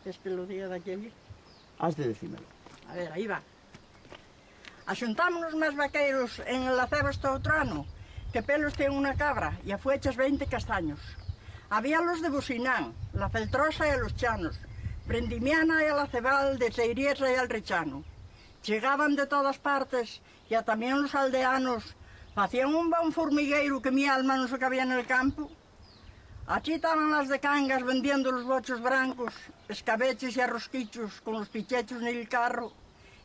Es que lo diga de aquí a allí. Has de decírmelo. A ver, aí va. Axuntámonos máis vaqueiros en el acebo este outro ano, que pelos ten unha cabra e afueches 20 castaños. Había los de Businán, la Feltrosa e los Chanos, Prendimiana e la Cebal, de Seiriesa e el Rechano. Chegaban de todas partes e a tamén los aldeanos facían un bon formigueiro que mi alma non se cabía en el campo. Aquí estaban las de Cangas vendiendo los bochos brancos, escabeches e arrosquichos con los pichechos en el carro.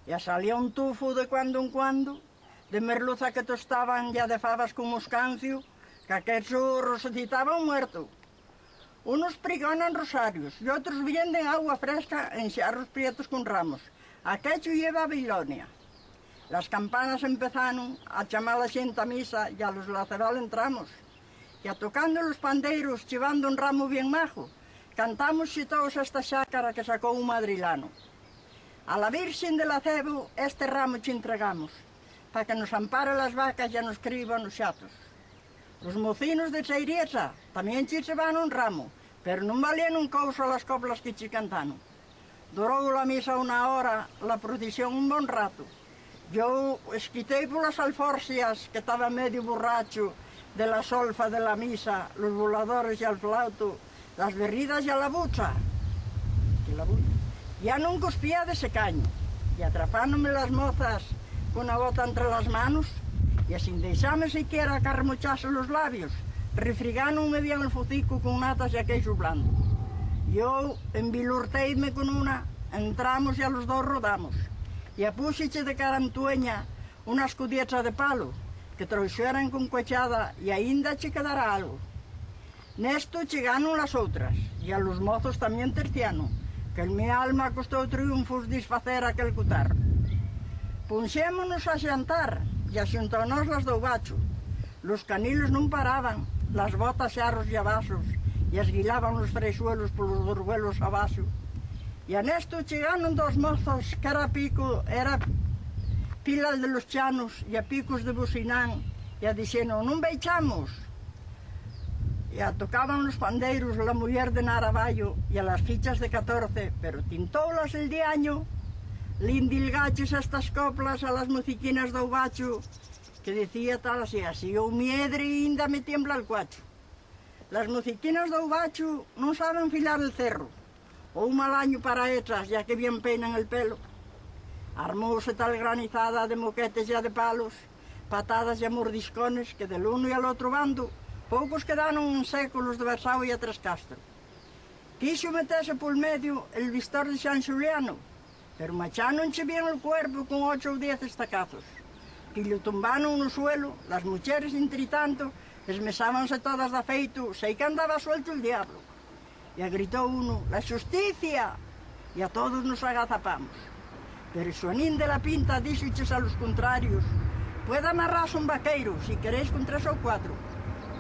Ya salía un tufo de cuando en cuando, de merluza que tostaban ya de fabas con moscancio, que aquel churro resucitaba un muerto. Unos prigonan rosarios y otros venden agua fresca en charros prietos con ramos. Aquello lleva a Babilonia. Las campanas empezaron a chamar a xente a misa y a los laceral entramos. Y a tocando los pandeiros, chivando un ramo bien majo, cantamos y todos esta xácara que sacó un madrilano. A la Virgen del Acebo este ramo che entregamos, para que nos ampare las vacas e nos criban os xatos. Os mocinos de Seiriesa tamén che van un ramo, pero non valían un couso las coplas que che cantaron. Durou la misa una hora, la procesión un bon rato. Yo esquitei polas alforcias, que estaba medio borracho, de la solfa de la misa, los voladores e al flauto, las berridas e a la bucha. Ya non cuspía de ese caño, y atrapándome las mozas con una bota entre las manos, y sin deixarme siquiera que arremochase los labios, refrigándome bien el focico con natas y a queixo blando. Yo envilurteime con una, entramos y a los dos rodamos, y apúxeche de cara antueña una escudieta de palo, que trouxeran con cuechada y aínda che quedará algo. Nesto chegaron las outras, y a los mozos tamén terciaron, que en mi alma costou triunfos disfacer aquel cutar. Punxémonos a xantar, e axuntónos las do bacho. Los canilos non paraban, las botas xarros e abasos, e esguilaban os freixuelos polos dorguelos abaixo. E a nesto chegaron dos mozos que era Pilar de los Chanos e a Picos de Businán, e a dixeron, non veixamos. E a tocaban los pandeiros la muller de Naraballo e a las fichas de 14, pero tintoulas el diaño, lindilgaches estas coplas a las mociquinas do bacho, que decía tal así, o miedre inda me tiembla el cuacho. Las mociquinas do bacho non saben filar el cerro, ou un mal año para hechas, ya que bien peinan el pelo. Armouse tal granizada de moquetes e de palos, patadas e mordiscones, que del uno e al outro bando poucos quedaron en séculos de Versao e a Tres Castro. Quixo metese pol medio el vistor de San Xuliano, pero macháronche bien el cuerpo con 8 ou 10 estacazos, que lo tumbaron no suelo, las mucheres, entre tanto, esmesábanse todas de feito, sei que andaba suelto el diablo. E gritou uno, la justicia, e a todos nos agazapamos. Pero Xuanín de la Pinta díxoches a los contrarios, puede amarrarse un vaqueiro, si queréis con 3 ou 4,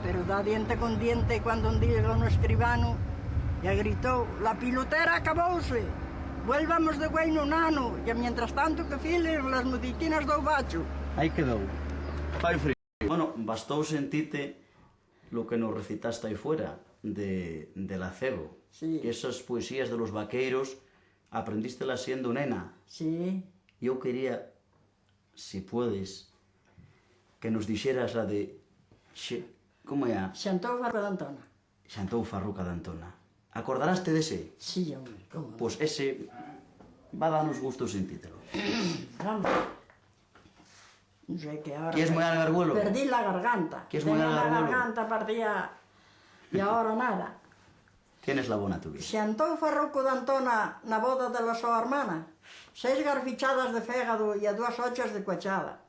pero da diente con diente cuando un diga no escribano, e gritou, la pilotera acabouse, vuelvamos de güey no nano, e mientras tanto que filen las mociquinas do bacho. Aí quedou. Fai frío. Bueno, bastou sentite lo que nos recitaste aí fuera, del acebo. Sí. Esas poesías de los vaqueiros, aprendístelas siendo nena. Sí. Yo quería, si puedes, que nos dixeras la de... ¿Cómo é? Xantou Farruca de Antona. Xantou Farruca de Antona. Acordaraste dese? Sí, hombre, como. Pois ese va a darnos gusto sentítelo. Vamos. Non sei que ahora... ¿Quieres mojar el garguelo? Perdí la garganta. ¿Quieres mojar el garguelo? La garganta partía y ahora nada. Tienes la bona tu vida. Xantou Farruco de Antona na boda de la súa hermana 6 garfichadas de fégado e a 2 ochas de cuachada.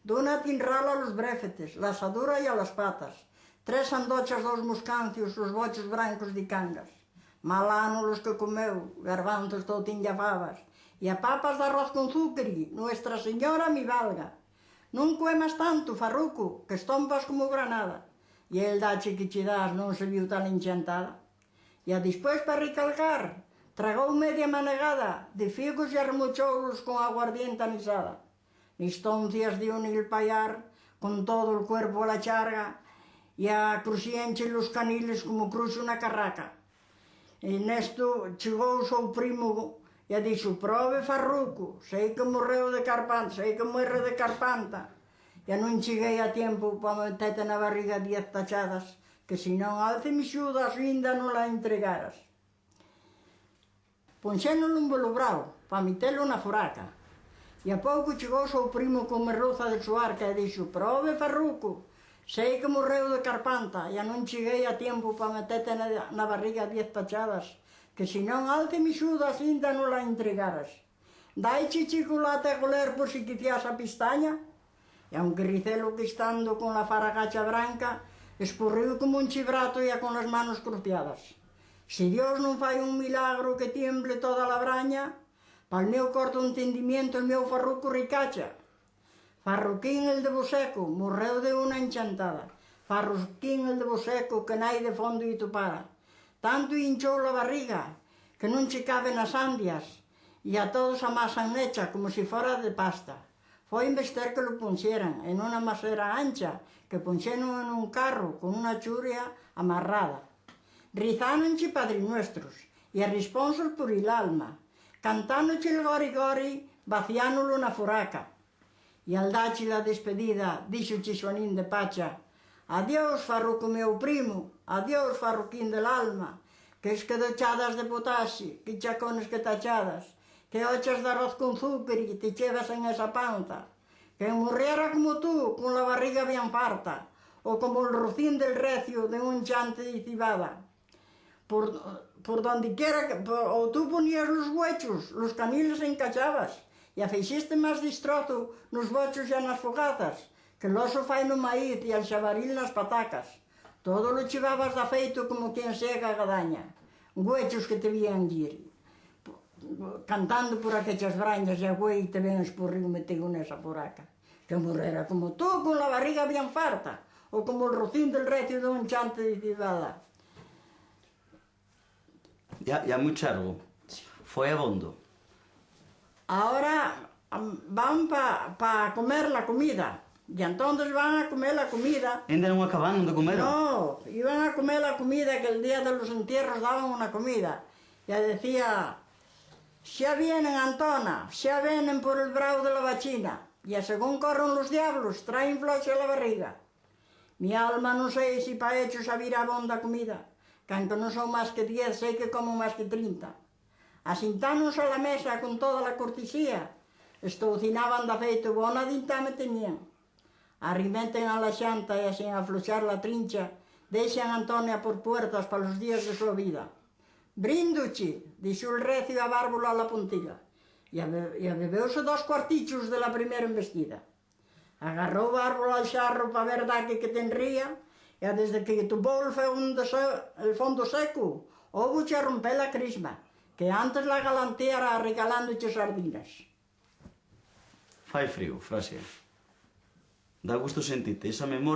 D'una tinrala a los bréfetes, la asadura e a las patas. 3 sandochas dos moscancios, os bochos brancos de Cangas. Malano los que comeu, garbanzos toutinha babas. E a papas de arroz con zúcari, Nuestra Señora mi valga. Non coemas tanto, Farruco, que estompas como granada. E el dache que che das non se viu tan enchantada. E a despois para recalcar, tragou media manegada de figos e arremochoulos con aguardiente anisada. Nistoncias de un il payar, con todo el cuerpo a la charga, e a cruxienche los caniles como cruxe una carraca. E nesto chegou o seu primo e dixo, prove Farruco, sei que morreu de carpanta, sei que morre de carpanta. E non cheguei a tempo para meterte na barriga 10 tachadas, que senón alce mi xudas ainda non la entregaras. Ponxénolo un bolo bravo, para metelo na foraca. E a pouco chegou o seu primo con merruza de suarca e dixo, prove Farruco, sei que morreu de carpanta e non cheguei a tempo para meterte na barriga 10 tachadas, que senón alce mi xudas ainda non la entregaras. Daiche chocolate a coler por si quicias a pistaña? E aunque Ricelo, que estando con la faragacha branca, espurriu como un chibrato e con las manos cruciadas. Se Dios non fai un milagro que tiemble toda la braña, pa'l meu corto entendimiento el meu Farruco ricacha. Farruquín el de Boseco morreu de una enchantada. Farruquín el de Boseco que nai de fondo e topara. Tanto hinchou la barriga que non che cabe nas andias e a todos amasan hecha como si fora de pasta. Foi invester que lo ponxeran en unha masera ancha que ponxeron en un carro con unha churia amarrada. Rizánonche Padre Nuestros e arrisponsos por il alma, cantándoche el gori-gori, vaciánolo na foraca. E al dache la despedida, díxoche Xoanín de Pacha, adiós, Farruco meu primo, adiós, Farruquín del alma, que es que dechadas de potaxe, que chacones que tachadas, que ochas de arroz con zúcar e te chevas en esa panza, que morrera como tú, con la barriga bien farta, o como el rocín del recio de un chante de cibada. Por donde quiera, o tú ponías los huechos, los caniles encachabas, e a feixiste máis distrozo nos bochos e nas fogazas, que el oso fai no maíz e el xabaril nas patacas. Todo lo chivabas da feito como quien sega a gadaña, huechos que te vían ir, cantando por aquellas brañas e a güey te ven espurriu metido nesa foraca, que morrera como tú, con la barriga bien farta, o como el rocín del recio de un chante de cibada. Ya muy chargo. Foi abondo. Ahora van pa comer la comida. Y entonces van a comer la comida. Ainda non acabaron de comer? No, iban a comer la comida que el día de los entierros daban una comida. Ya decía, xa vienen, Antona, xa vienen por el brau de la vacina. Y a según corren los diablos, traen floche a la barriga. Mi alma non sei si pa hechos a vira bonda comida. Que aunque non son máis que 10, sei que como máis que 30. Asintános a la mesa con toda la cortesía. Estoucinaban da feito bona dinta me tenían. Arrimeten a la xanta e sin afloxar la trincha, deixan a Antonia por puertas para los días de súa vida. Bríndoche, dixo el recio a bárbula a la puntilla. E bebeuse 2 cuartichos de la primeira embestida. Agarrou bárbula al xarro pa ver daque que tenría, e desde que topou el fondo seco, houboche a romper la crisma, que antes la galanteara regalándoche sardinas. Fai frío, Frasia. Dá gusto sentirte esa memoria